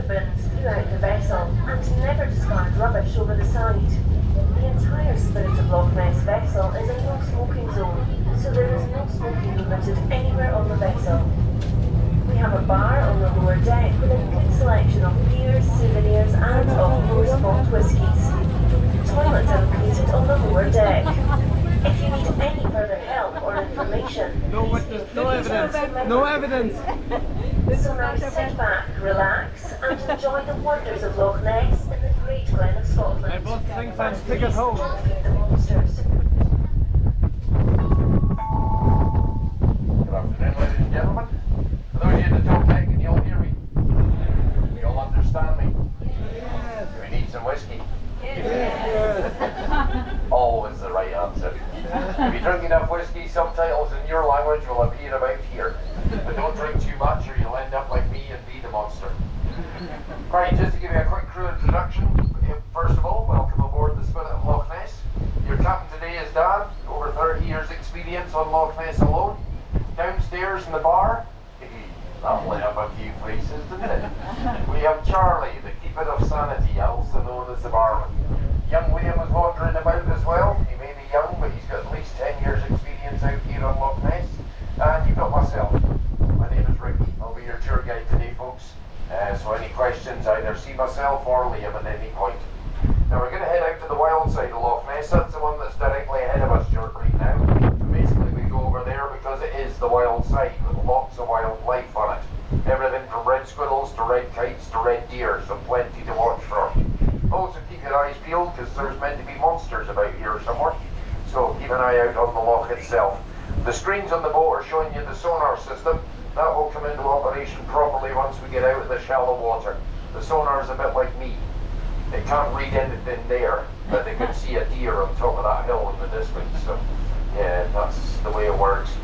litter bins throughout the vessel and never discard rubbish over the side. The entire Spirit of Loch Ness vessel is a no smoking zone, so there is no smoking permitted anywhere on the vessel. We have a bar on the lower deck with a good selection of beers, souvenirs and of course malt whiskies. Toilets are located on the lower deck. If you need any further help or information, no witness, no evidence, no evidence. So now sit back, relax and enjoy the wonders of Loch Ness in the Great Glen of Scotland. I bought the thing fans ticket home. The monsters. Good afternoon, ladies and gentlemen. For those of you that don't take, can you all hear me? You all understand me? Yes. Do we need some whiskey? Yes. Always the right answer. If you drink enough whiskey, subtitles in your language will appear about here. But don't drink too much or you'll end up like me and be the monster. Right, just to give you a quick crew introduction. First of all, welcome aboard the Spirit of Loch Ness. Your captain today is Dan, over 30 years experience on Loch Ness alone. Downstairs in the bar, that lit up a few places, didn't it? We have Charlie, the keeper of sanity, also known as the barman. Young William was wandering about as well. He may be young, but he's got at least 10 years experience out here on Loch Ness. And you've got myself. My name is Ricky. I'll be your tour guide today, folks. So any questions, either see myself or Liam at any point. Now we're going to head out to the wild side of Loch Ness. That's the one that's directly ahead of us right now. And basically we go over there because it is the wild side with lots of wildlife on it. Everything from red squirrels to red kites to red deer, so plenty to watch for. Also keep your eyes peeled because there's meant to be monsters about here somewhere. So keep an eye out on the loch itself. The screens on the boat are showing you the sonar system. That will come into operation properly once we get out of the shallow water. The sonar is a bit like me. They can't read anything there, but they can see a deer on top of that hill in the distance. So yeah, that's the way it works.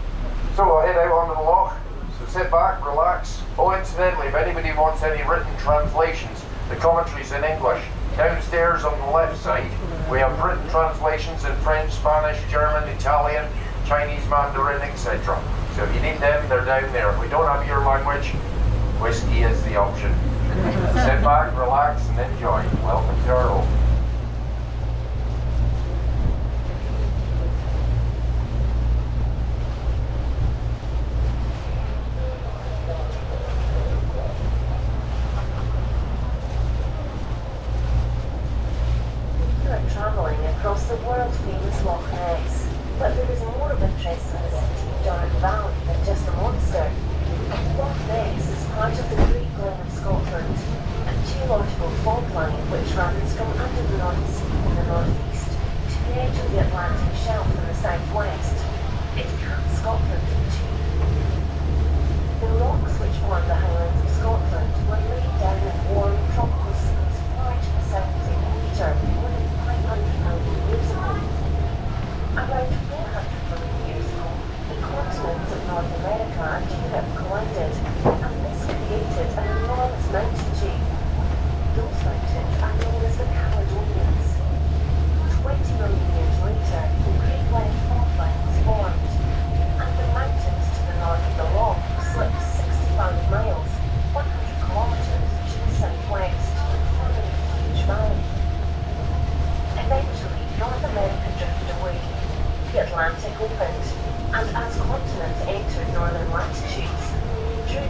So we'll head out onto the loch. So sit back, relax. Oh, incidentally, if anybody wants any written translations, the commentary's in English. Downstairs on the left side, we have written translations in French, Spanish, German, Italian, Chinese, Mandarin, etc. So if you need them, they're down there. If we don't have your language, whiskey is the option. Sit back, relax, and enjoy. Welcome to our home. You are travelling across the world-famous Loch Ness, but there is more of interest in the city of Dark Valley than just a monster. Loch Ness is part of the Great Glen of Scotland, a geological fault line which runs from under the North Sea in the northeast to the edge of the Atlantic shelf in the southwest. It cuts Scotland in two. The rocks which form the Highlands of Scotland were laid down in warm tropical seas far to the south of the equator more than 500,000 years ago. Around 400 million years ago, the continents of North America and Europe collided, and this created an enormous mountain chain. Those mountains are known as the Caledonians. 20 million years later, the Great Glen fault line was formed, and the mountains to the north of the loch slipped 65 miles, 100 kilometres to the southwest, forming a huge valley. Eventually, North America drifted away. The Atlantic opened, and as continents entered northern latitudes, drew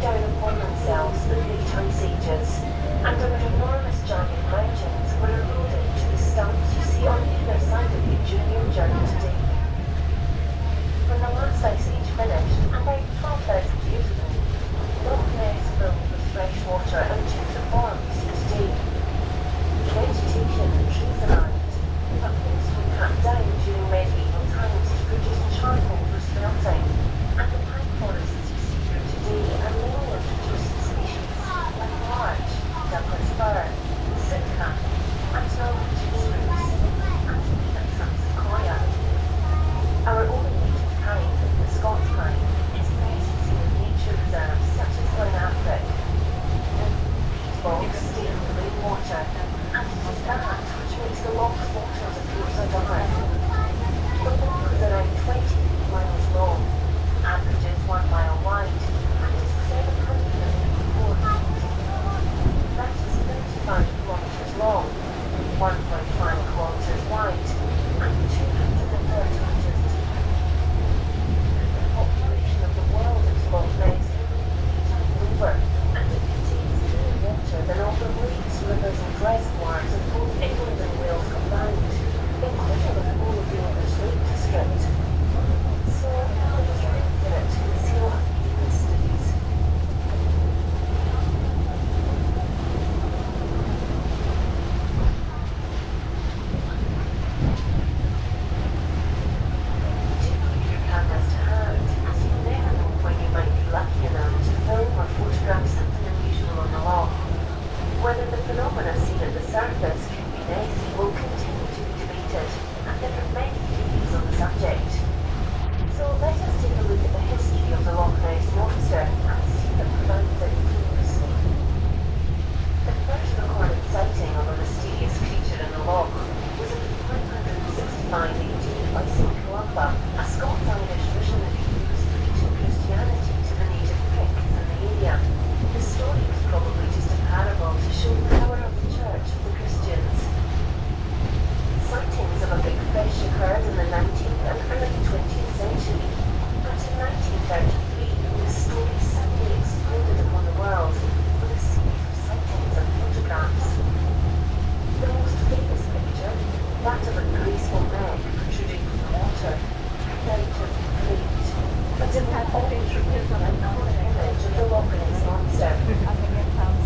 always remains an iconic image of the Loch Ness monster.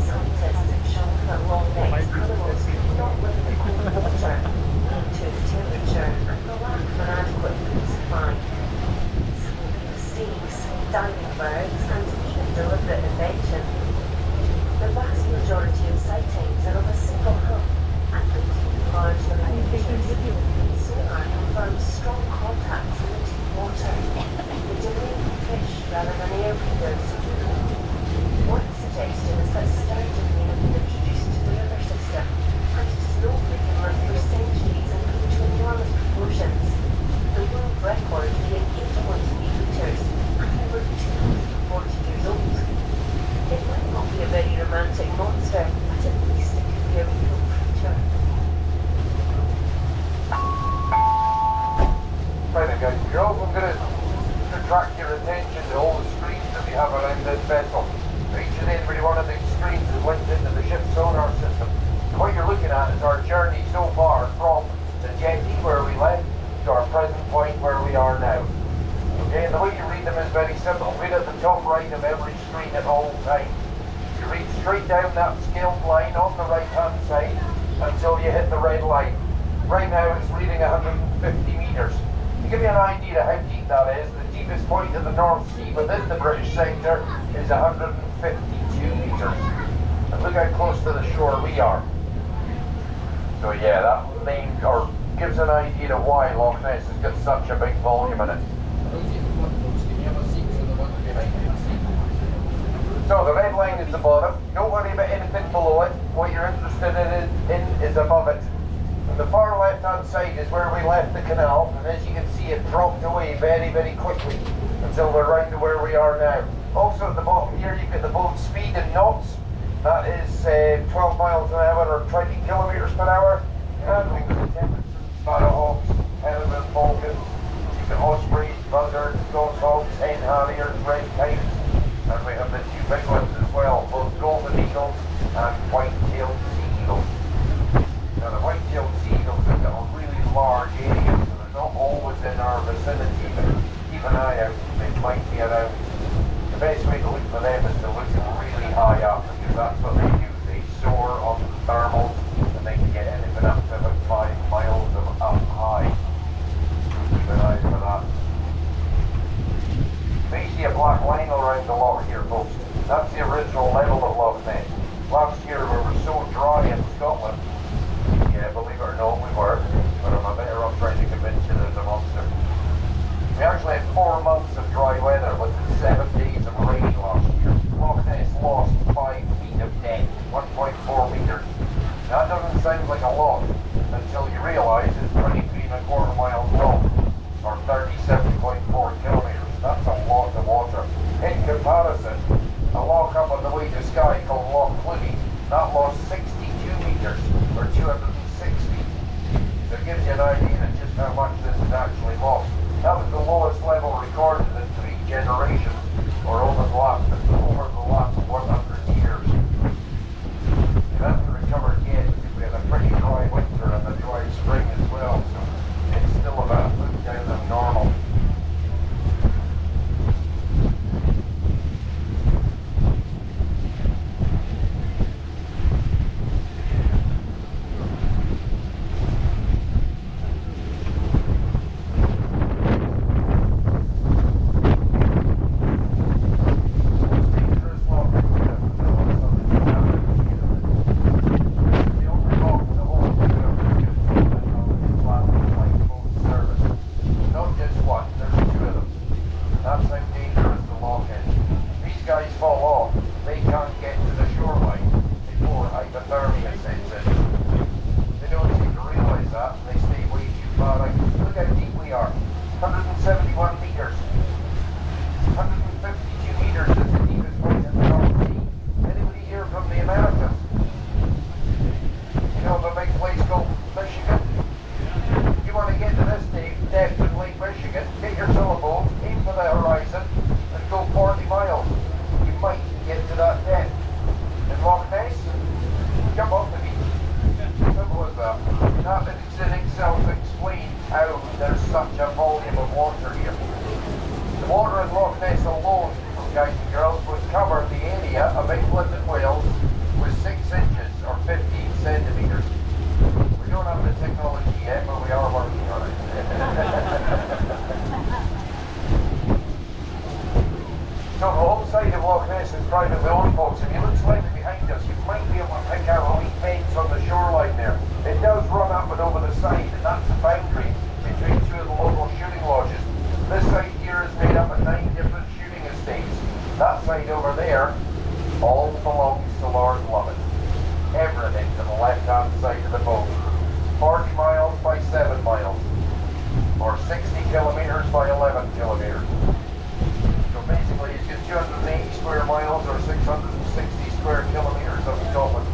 Scientists have shown that long-necked animals could not live in cold water due to its temperature and the lack of an adequate food supply. Smoking mistakes, diving birds, and even deliberate invention. The vast majority of sightings are of a single hump and include large living creatures. Sonar confirms strong contacts in the deep water. The domain of fish rather than air breathers. One suggestion is that sturgeon may have been introduced to the river system, and it is known they can live for centuries and grow to enormous proportions. The world record being 8.3 meters and over 240 years old. It might not be a very romantic monster, but at least it could be a real creature. Right then guys, you're also going to attract your attention to all the screens that we have around this vessel. Each and every one of these screens is linked into the ship's sonar system. So what you're looking at is our journey so far from the jetty where we left to our present point where we are now. Okay, and the way you read them is very simple. Read at the top right of every screen at all times. You read straight down that scaled line on the right hand side until you hit the red line. Right now it's reading 150 meters. To give you an idea of how deep that is, the deepest point of the North Sea within the British sector is 152 meters. And look how close to the shore we are. So yeah, that named or gives an idea of why Loch Ness has got such a big volume in it. So the red line is the bottom. Don't worry about anything below it. What you're interested in is above it. And the far left hand side is where we left the canal, and as you can see it dropped away very, very quickly until we're round to where we are now. Also at the bottom here you've got the boat speed in knots. That is 12 miles an hour or 20 kilometers per hour. And we've got the temperatures, sparrowhawks, Heron falcons, you've got ospreys, buzzards, goshawks, hen harriers, red kites, and we have the two big ones as well, both golden eagles and white-tailed sea eagles. Now the white-tailed sea eagles have got a really large area, so they're not always in our vicinity, but keep an eye out, they might be around. The best way to look for them is to look really high up, because that's what they do. They soar on the thermals, and they can get anything up to about 5 miles of up high. Keep an eye for that. You see a black line around the loch here, folks. That's the original level of Loch Ness. Last year we were so dry in Scotland. Yeah, believe it or not, we were. But I'm better off trying to convince you there's a monster. We actually had 4 months of dry weather with 7 days of rain last year. Loch Ness lost 5 feet of depth, 1.4 meters. That doesn't sound like a lot until you realise it's 23.25 miles long, or 37.4 kilometres. That's a lot of water. In comparison, a loch up on the way to Skye called Loch Cluny, that lost 62 meters, or 206 feet. So it gives you an idea of just how much this is actually lost. That was the lowest level recorded in 3 generations, or over the last 100 years. It hasn't recovered yet because we had a pretty dry winter and a dry spring as well, so it's still about a foot down than normal. Ness alone, guys and girls, would cover the area of England and Wales with 6 inches or 15 centimetres. We don't have the technology yet, but we are working on it. So the whole side of Loch Ness is privately owned, folks. If you look slightly behind us, you might be able to pick out a wee fence on the shoreline there. It does run up and over the side, and that's the boundary between 2 of the local shooting lodges. This side here is made up of 9 different shooting estates. That side over there all belongs to Lord Lovett. Everything to the left-hand side of the boat. 40 miles by 7 miles, or 60 kilometres by 11 kilometres. So basically, it's got 280 square miles or 660 square kilometres of Scotland.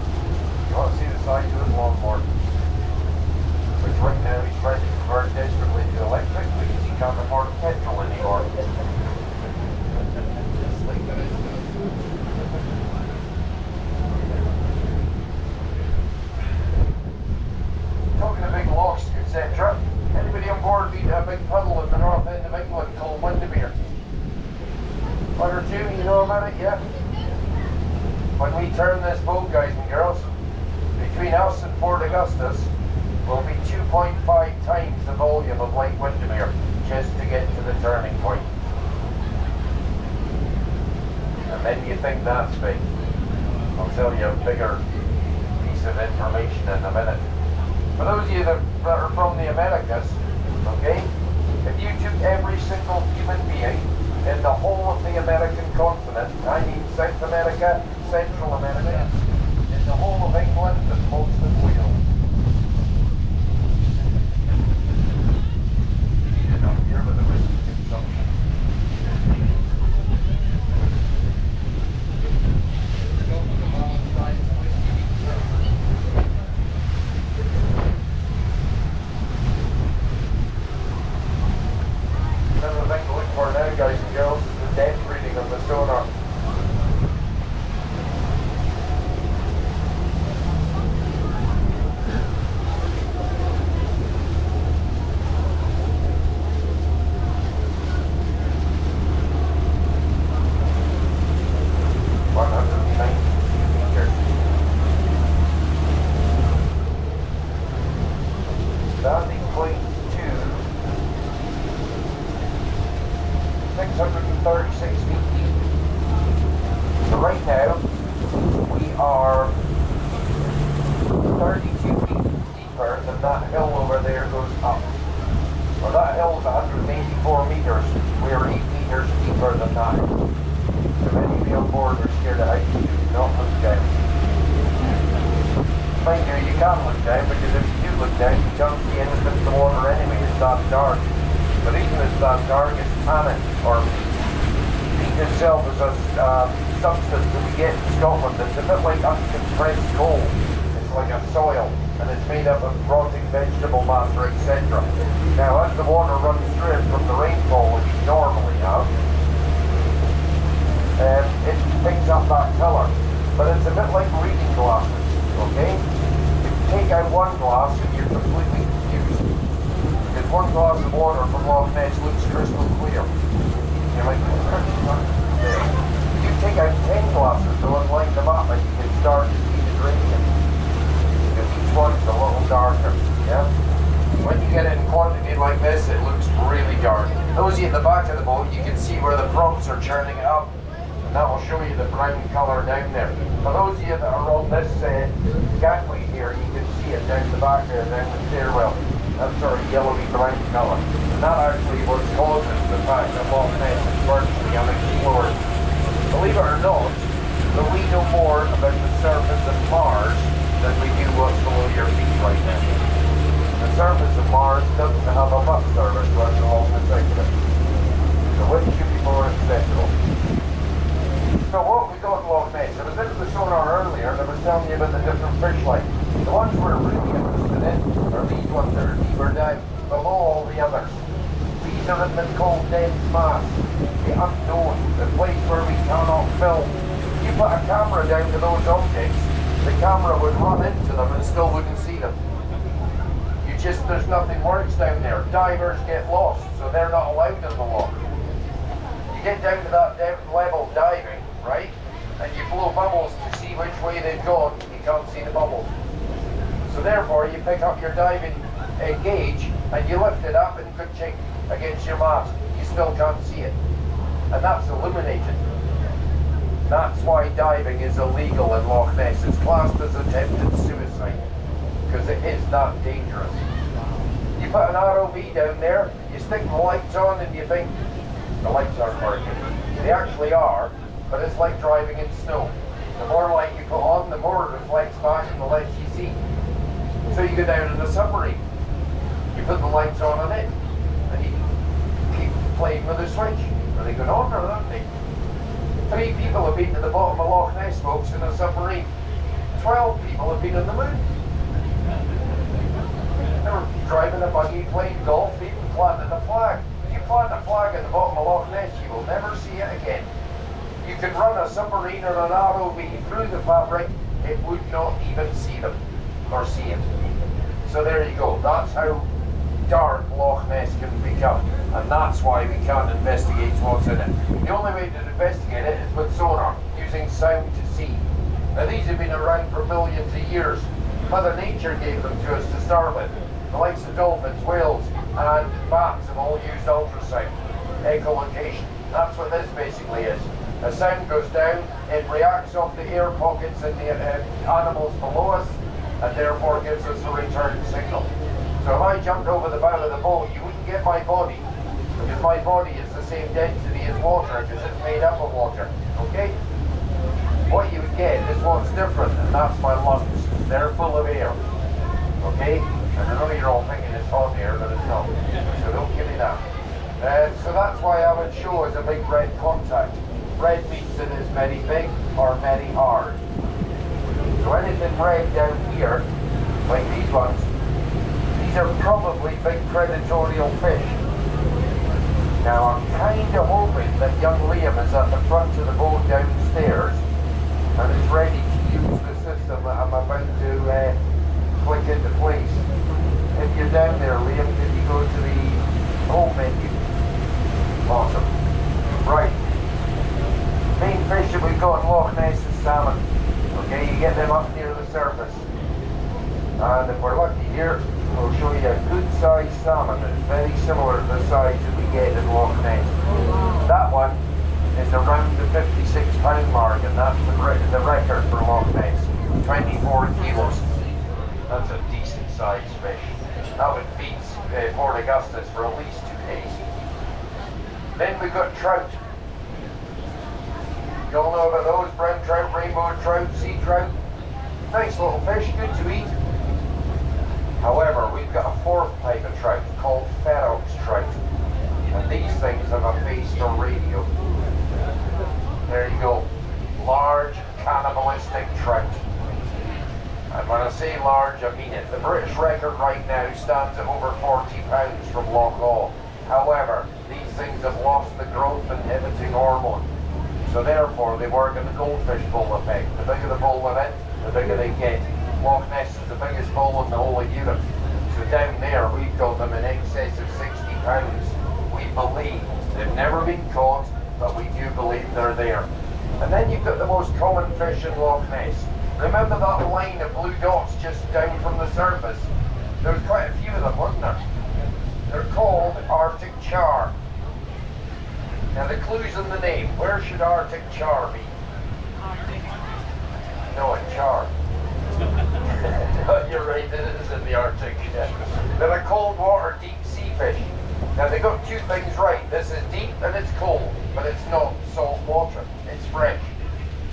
You want to see the size of his lawnmower, which right now he's trying to convert desperately to electric because he can't afford petrol anymore. Just like that is. Talking of big lochs, etc. Anybody on board been to a big puddle in the north end of England called Windermere? One or two, you know about it, yeah? When we turn this boat, guys and girls, between us and Fort Augustus will be 2.5 times the volume of Lake Windermere just to get to the turning point. And then you think that's big. I'll tell you a bigger piece of information in a minute. For those of you that are from the Americas, okay, if you took every single human being in the whole of the American continent, I mean South America, Central America, in the whole of England and most of Wales. You need enough here with the whiskey consumption. Another thing to look for now, guys and girls, is the depth reading of the sonar. That equates to 636 feet deep. So right now, we are 32 feet deeper than that hill over there goes up. Well, that hill is 184 meters. We are 8 meters deeper than that. So many of you on board are scared of heights. Do not look down. Mind you, you can't look down, because if you do look down, you can't see anything in the water anyway. It's that dark. The reason it's that dark is tannin, or peat itself is a substance that we get in Scotland. It's a bit like uncompressed coal. It's like a soil, and it's made up of rotting vegetable matter, etc. Now, as the water runs through it from the rainfall, which you normally have, it picks up that colour. But it's a bit like reading glasses. Okay? If you take out one glass and you're completely confused. Because one glass of water from Loch Ness looks crystal clear. You're like, if you take out 10 glasses though and line them up, and you can start to see the gradient. Because each one's a little darker. Yeah? When you get it in quantity like this, it looks really dark. Those of you at the back of the boat, you can see where the props are churning it up. And that will show you the brown colour down there. For those of you that are on this gangway here, you can see it down the back there, down the stairwell. That sort of yellowy brown colour. And that actually what causes the fact that Loch Ness is virtually unexplored. Believe it or not, but we know more about the surface of Mars than we do what's below your feet right now. The surface of Mars doesn't have a bus service running along the side of it. So which could be more accessible? So what we got in Loch Ness, I was into the sonar earlier and I was telling you about the different fish lines. The ones we're really interested in are these ones that are deeper down, below all the others. These are in the cold dense mass, the unknown, the place where we cannot film. If you put a camera down to those objects, the camera would run into them and still wouldn't see them. There's nothing works down there. Divers get lost, so they're not allowed in the loch. You You get down to that level diving, right? And you blow bubbles to see which way they've gone. You can't see the bubbles. So therefore, you pick up your diving gauge and you lift it up and ka-chink against your mast. You still can't see it. And that's illuminated. That's why diving is illegal in Loch Ness. It's classed as attempted suicide because it is that dangerous. You put an ROV down there, you stick the lights on and you think the lights aren't working. They actually are, but it's like driving in snow. The more light you put on, the more it reflects back and the less you see. So you go down in a submarine, you put the lights on it, and you keep playing with the switch. Are they going on or aren't they? 3 people have been to the bottom of Loch Ness, folks, in a submarine. 12 people have been on the moon. They were driving a buggy, playing golf, even planting a flag. If you plant a flag at the bottom of Loch Ness, you will never see it again. You could run a submarine or an ROV through the fabric, it would not even see them, or see it. So there you go, that's how dark Loch Ness can become, and that's why we can't investigate what's in it. The only way to investigate it is with sonar, using sound to see. Now these have been around for millions of years. Mother Nature gave them to us to start with. The likes of dolphins, whales, and bats have all used ultrasound, echolocation. That's what this basically is. A sound goes down, it reacts off the air pockets in the animals below us, and therefore gives us a return signal. So if I jumped over the bow of the boat, you wouldn't get my body, because my body is the same density as water, because it's made up of water, okay? What you would get is what's different, and that's my lungs. They're full of air, okay? And I know you're all thinking it's hot air, but it's not. So don't give me that. So that's why I would show as a big red contact. Red means that it's very big or very hard. So anything red down here, like these ones, these are probably big predatorial fish. Now I'm kind of hoping that young Liam is at the front of the boat downstairs and is ready to use the system that I'm about to click into place. If you're down there, Liam, can you go to the home menu? Awesome. Right. Main fish that we've got in Loch Ness is salmon. Okay, you get them up near the surface. And if we're lucky here, we'll show you a good sized salmon that's very similar to the size that we get in Loch Ness. That one is around the 56-pound mark, and that's the record for Loch Ness. 24 kilos. That's a decent sized fish. That would feed Fort Augustus for at least 2 days. Then we've got trout. You all know about those, brown trout, rainbow trout, sea trout. Nice little fish, good to eat. However, we've got a 4th type of trout called Fort Augustus trout. And these things have a face for radio. There you go. Large, cannibalistic trout. And when I say large, I mean it. The British record right now stands at over 40 pounds from Loch Ness. However, these things have lost the growth inhibiting hormone. So therefore, they work in the goldfish bowl effect. The bigger the bowl event, the bigger they get. Loch Ness is the biggest bowl in the whole of Europe. So down there, we've got them in excess of 60 pounds. We believe they've never been caught, but we do believe they're there. And then you've got the most common fish in Loch Ness. Remember that line of blue dots just down from the surface? There was quite a few of them, wasn't there? They're called Arctic char. Now the clue's in the name. Where should Arctic char be? Arctic. No, a char. No, you're right, it is in the Arctic. They're a cold water deep sea fish. Now they got 2 things right. This is deep and it's cold, but it's not salt water. It's fresh.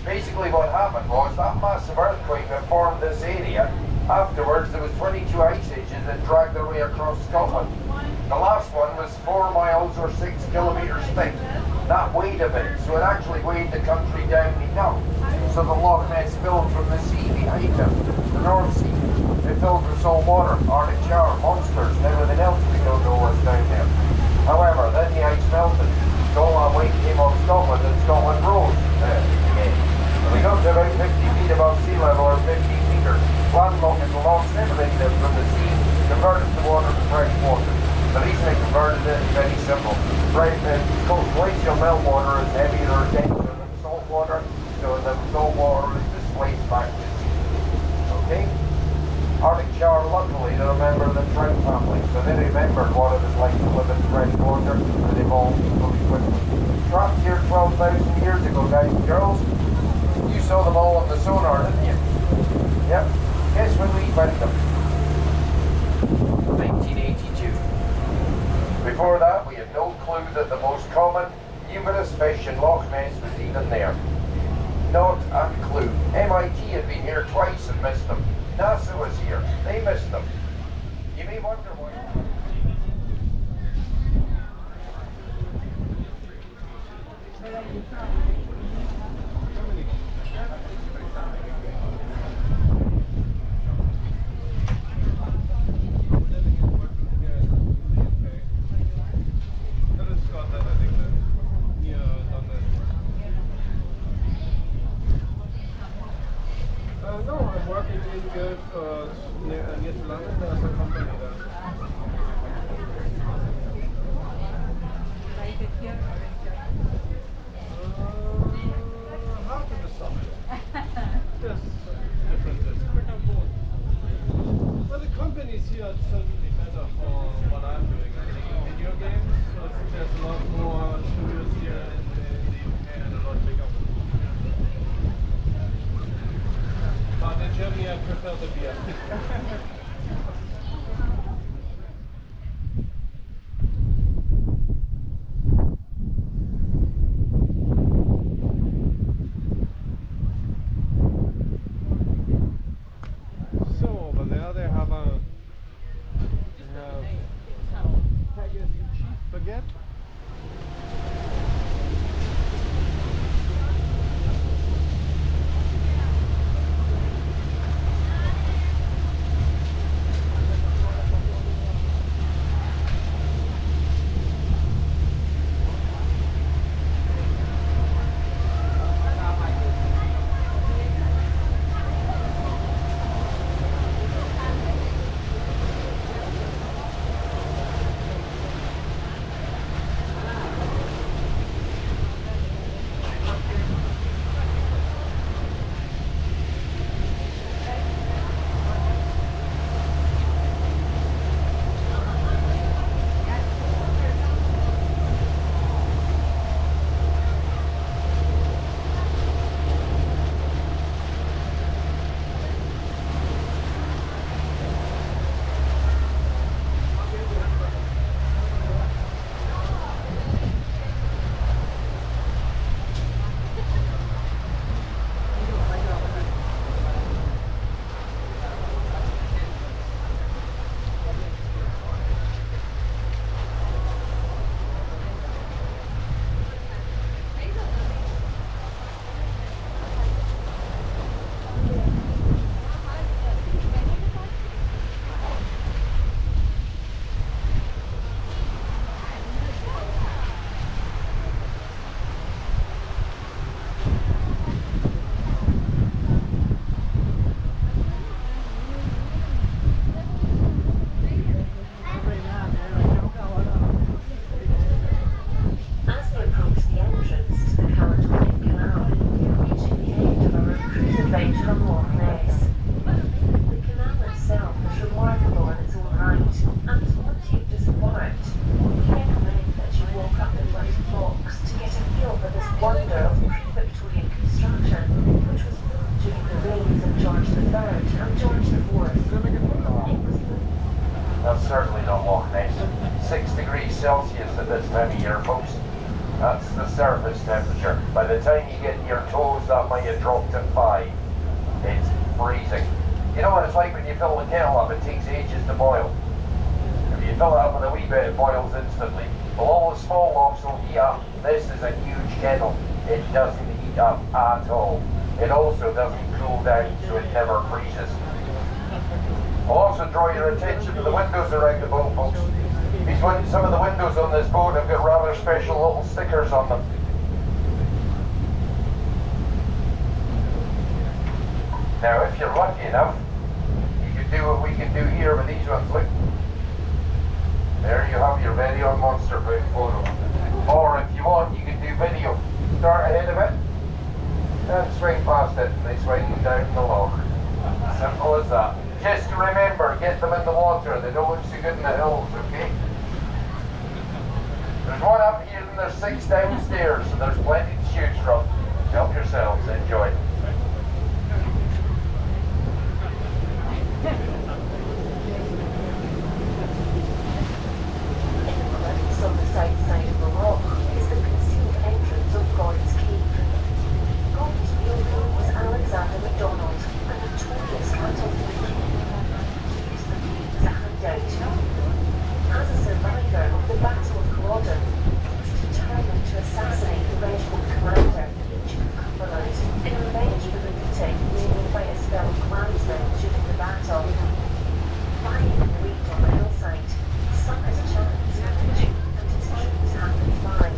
Basically what happened was that massive earthquake that formed this area, afterwards there was 22 ice ages that dragged their way across Scotland. The last one was 4 miles or 6 kilometres thick. That weighed a bit, so it actually weighed the country down enough. So the Loch Ness filled from the sea behind them, the North Sea. It filled with salt water, Arctic char, monsters, and everything else we don't know what's down there. However, then the ice melted. So all that weight came off Scotland and Scotland rose again. We got to about 50 feet above sea level, or 15 metres. Landlocked in the lochs, everything from the sea, converted the water to fresh water. The reason they converted it is very simple. It's called glacial meltwater. water is heavier or denser than salt water, so the salt water is displaced back to sea. Okay? Arctic char, luckily, they remember the trout family, so they remembered what it was like to live in fresh water, and they evolved equally quickly. Trapped here 12,000 years ago, guys and girls. You saw them all on the sonar, didn't you? Yep. Guess when we found them? 1982. Before that, we had no clue that the most common, numerous fish in Loch Ness was even there. Not a clue. MIT had been here twice and missed them. NASA was here. They missed them. You may wonder why. No, I'm working in near to London. There's a company there. Hard to decide. There's differences. Well, the companies here are certainly better for what I'm doing. I think in video games, so there's a lot more studios here in the UK and a lot bigger. But in Germany, I prefer the beer. So over there they have haggis and cheese baguette. That's certainly not Loch Ness. 6 degrees Celsius at this time of year, folks. That's the surface temperature. By the time you get your toes, that might have dropped to 5. It's freezing. You know what it's like when you fill the kettle up, it takes ages to boil. If you fill it up with a wee bit, it boils instantly. Well, all the small lochs will heat up. This is a huge kettle. It doesn't heat up at all. It also doesn't cool down, so it never freezes. I'll also draw your attention to the windows around the boat, folks. Some of the windows on this boat have got rather special little stickers on them. Now, if you're lucky enough, you can do what we can do here with these ones. Look, there you have your very own monster boat photo. Or if you want, you can do video. Start ahead of it, and swing past it, and they swing down the loch. Simple as that. Just remember, get them in the water. They don't look so good in the hills, okay? There's one up here and there's 6 downstairs, so there's plenty to choose from. Help yourselves, enjoy. On the south side of the loch is the concealed entrance of God's Cave. God's real name was Alexander MacDonald, a notorious cattle thief. He used the cave as a handout. As a survivor of the Battle of Culloden, he was determined to assassinate the Red Coat commander, Duke of Cumberland, in revenge for the beating taken by his fellow clansmen during the battle. Lying in the reed on the hillside, he saw his chance and his troops happened by.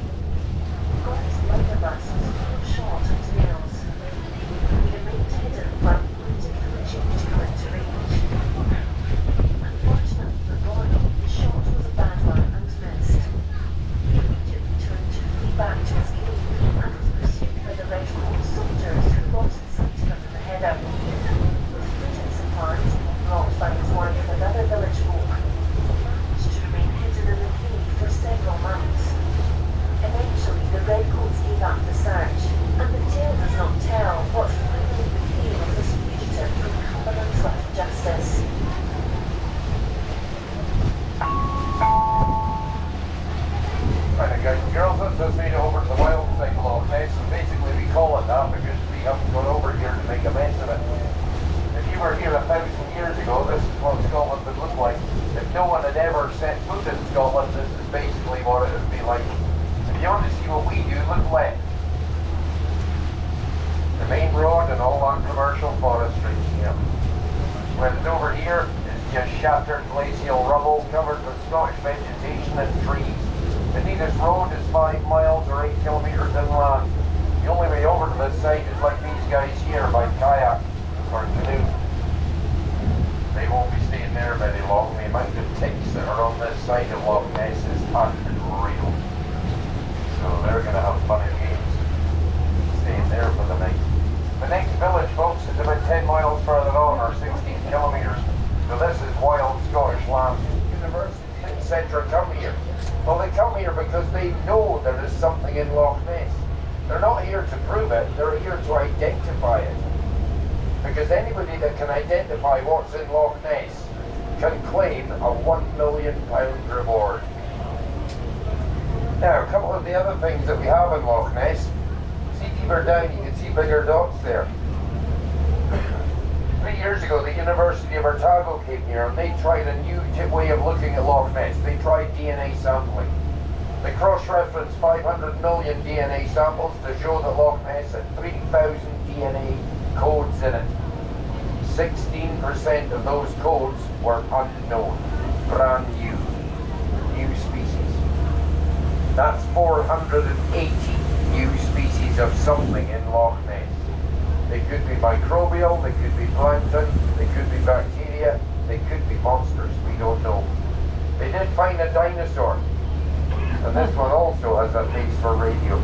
God's blunderbuss was shot and nails. He remained hidden while he waited for the Duke to come into range. Unfortunately for God, the shot was a bad one and missed. He immediately turned to flee back to his cave and was pursued by the Red Coat soldiers who lost sight of him in the heather. With food and supplies being brought by his wife and other village folk, he managed to remain hidden in the cave for several months. Eventually, the Redcoats gave up the search, and the tale does not tell what finally became of this fugitive from Cumberland's Loch Justice. Right, guys and girls, let's just made it over to the wild side of Loch Ness, and basically we call it that because we haven't gone over here to make a mess of it. If you were here 1,000 years ago, this is what Scotland would look like. If no one had ever set foot in Scotland, this is basically what it would be like. If you want to see what we do, look left. The main road and all on commercial forestry here. Whereas over here is just shattered glacial rubble covered with Scottish vegetation and trees. The nearest road is 5 miles or 8 kilometres inland. The only way over to this side is like these guys here by kayak or canoe. They won't be staying there very long. The amount of ticks that are on this side of Loch Ness is unreal. So they're going to have fun and games staying there for the night. The next village, folks, is about 10 miles further on, or 16 kilometres. So this is wild Scottish land. Universities, etc. come here. Well, they come here because they know there is something in Loch Ness. They're not here to prove it, they're here to identify it. Because anybody that can identify what's in Loch Ness can claim a £1 million reward. Now, a couple of the other things that we have in Loch Ness. See deeper down, you can see bigger dots there. 3 years ago, the University of Otago came here and they tried a new way of looking at Loch Ness. They tried DNA sampling. They cross-referenced 500 million DNA samples to show that Loch Ness had 3,000 DNA codes in it. 16% of those codes were unknown, brand new species. That's 480 new species of something in Loch Ness. They could be microbial, they could be plankton, they could be bacteria, they could be monsters, we don't know. They did find a dinosaur, and this one also has a taste for radio.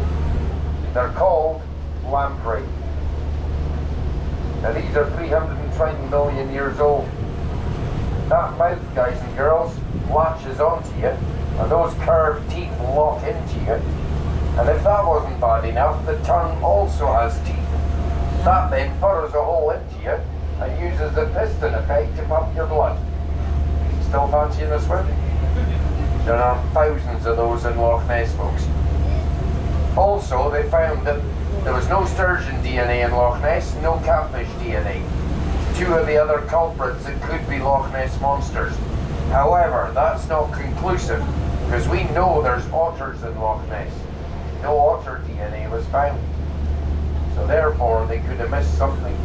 They're called lamprey. Now these are 320 million years old. That mouth, guys and girls, latches onto you, and those curved teeth lock into you. And if that wasn't bad enough, the tongue also has teeth. That then burrows a hole into you and uses the piston effect to pump your blood. Still fancying a swim? There are thousands of those in Loch Ness, folks. Also, they found that there was no sturgeon DNA in Loch Ness, no catfish DNA. 2 of the other culprits that could be Loch Ness monsters. However, that's not conclusive, because we know there's otters in Loch Ness. No otter DNA was found. So therefore, they could have missed something.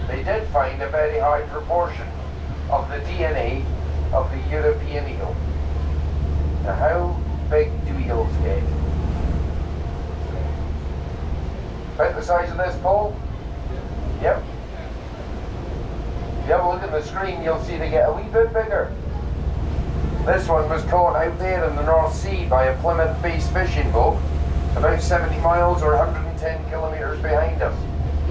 They did find a very high proportion of the DNA of the European eel. Now, how big do eels get? About the size of this pole? Yep. If you have a look at the screen, you'll see they get a wee bit bigger. This one was caught out there in the North Sea by a Plymouth-based fishing boat, about 70 miles or 110 kilometres behind us.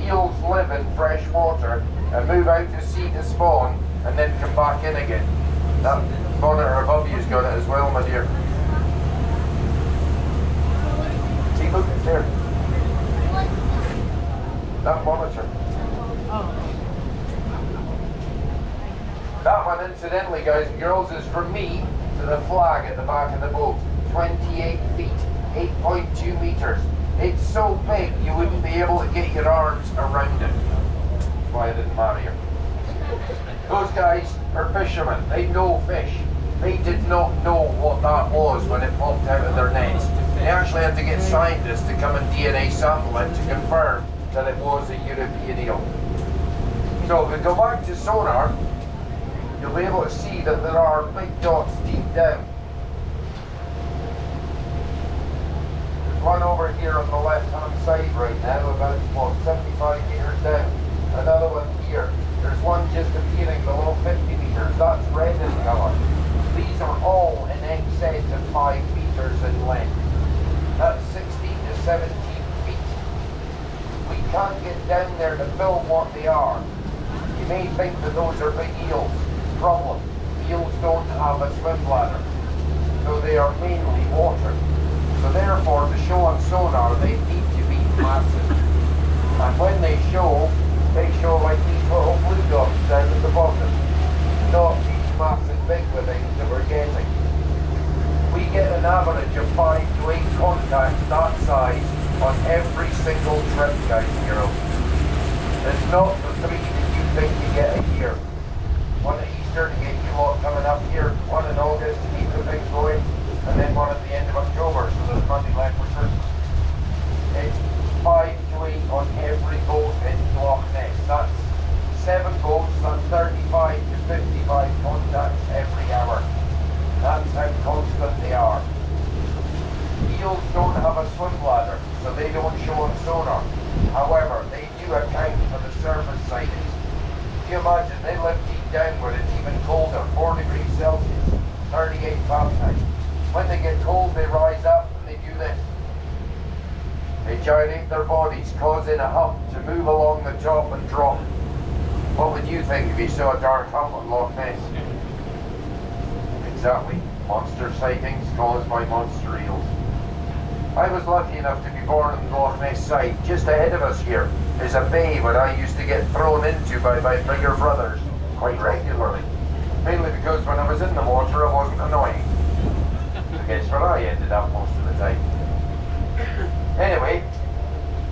Eels live in fresh water and move out to sea to spawn and then come back in again. That monitor above you's got it as well, my dear. See, look, it's there. That monitor. That one, incidentally, guys and girls, is from me to the flag at the back of the boat. 28 feet, 8.2 meters. It's so big you wouldn't be able to get your arms around it. That's why I didn't marry her. Those guys are fishermen. They know fish. They did not know what that was when it popped out of their nets. They actually had to get scientists to come and DNA sample it to confirm that it was a European eel. So if we go back to sonar, you'll be able to see that there are big dots deep down. There's one over here on the left-hand side right now, about, what, 75 metres down. Another one here. There's one just appearing below 50 metres. That's red in colour. These are all in excess of 5 metres in length. That's 16 to 17 feet. We can't get down there to film what they are. You may think that those are big eels. Problem, eels don't have a swim bladder, so they are mainly water. So therefore, to show on sonar, they need to be massive. And when they show like these little blue dots down at the bottom, not these massive big things that we're getting. We get an average of 5 to 8 contacts that size on every single trip, guys and girls. It's not the 3 that you think you get a year. One at Easter to get you lot coming up here, one in August to keep the things going, and then one at the end of October, so there's Monday left for Christmas. It's 5 to 8 on every boat in Loch Ness. That's 7 boats, that's 35 to 55 contacts every hour. That's how constant they are. Eels don't have a swim bladder, so they don't show on sonar. However, they do account for the surface sightings. Can you imagine, they live deep down where it's even colder, 4 degrees Celsius, 38 Fahrenheit. When they get cold, they rise up and they do this. They gyrate their bodies, causing a hump to move along the top and drop. What would you think if you saw a dark hump on Loch Ness? Exactly. Monster sightings caused by monster eels. I was lucky enough to be born on the Loch Ness side. Just ahead of us here is a bay where I used to get thrown into by my bigger brothers quite regularly. Mainly because when I was in the water I wasn't annoying. So guess where I ended up most of the time. Anyway,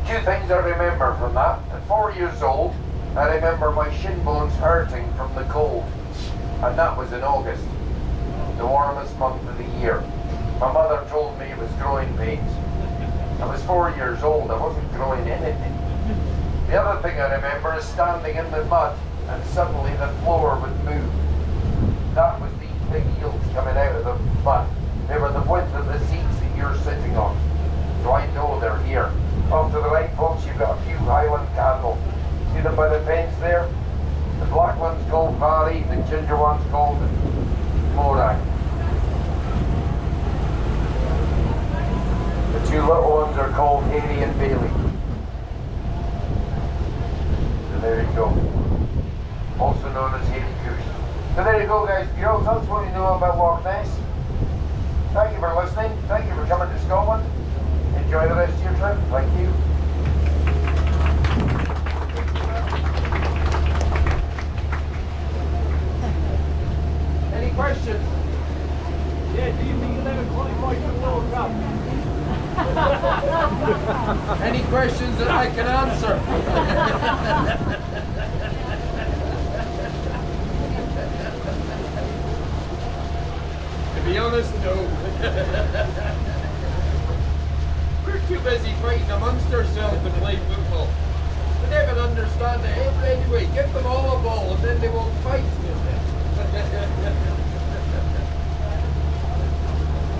2 things I remember from that. At 4 years old, I remember my shin bones hurting from the cold. And that was in August, the warmest month of the year. My mother told me it was growing pains. I was 4 years old, I wasn't growing anything. The other thing I remember is standing in the mud and suddenly the floor would move. That was these big eels coming out of the mud. They were the width of the seats that you're sitting on. So I know they're here. Off to the right, folks, you've got a few Highland candles. See them by the fence there? The black one's called Valley, the ginger one's called Morag. The 2 little ones are called Haley and Bailey. So there you go. Also known as Haley Goose. So there you go, guys. Girls, that's what you know about Loch Ness. Thank you for listening. Thank you for coming to Scotland. Enjoy the rest of your trip. Thank you. Any questions? Yeah, do you think you'll ever qualify for the World Cup? Any questions that I can answer? To be honest, no. We're too busy fighting amongst ourselves to play football. We never understand it. Anyway, give them all a ball and then they won't fight.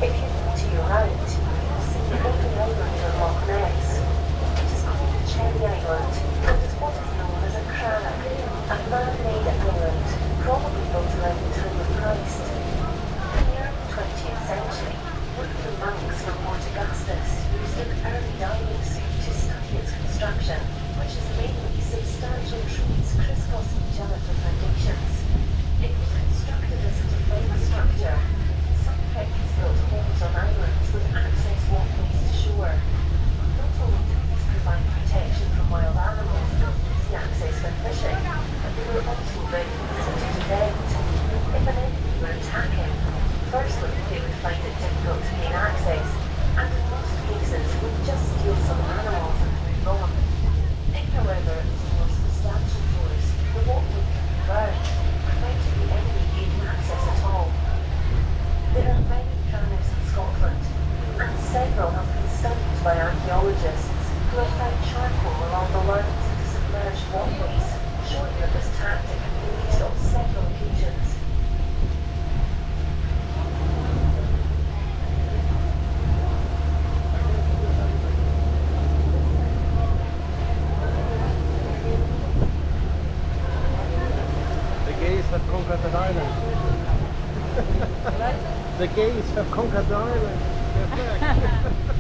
If you look to your right, you'll see the open island of Loch Ness. It is called the Cherry Island and is what is known as a crag, a man-made island, probably built around the time of Christ. The quays crisscrossing each other for foundations. It was constructed as a defence structure. Some quays built homes on islands with access walkways to shore. Not only did these provide protection from wild animals and easy access for fishing, but they were also very easy to defend. If an enemy were attacking, firstly they would find it difficult to gain access, and in most cases would just steal some animals and move on. If, however, it was a more substantial force, the walkway could be burned, preventing the enemy gaining access at all. There are many crannies in Scotland, and several have been studied by archaeologists who have found charcoal along the lines of the submerged walkways, showing that this tactic can be used on several occasions. The gays have conquered the island. The gays have conquered the island. They're back.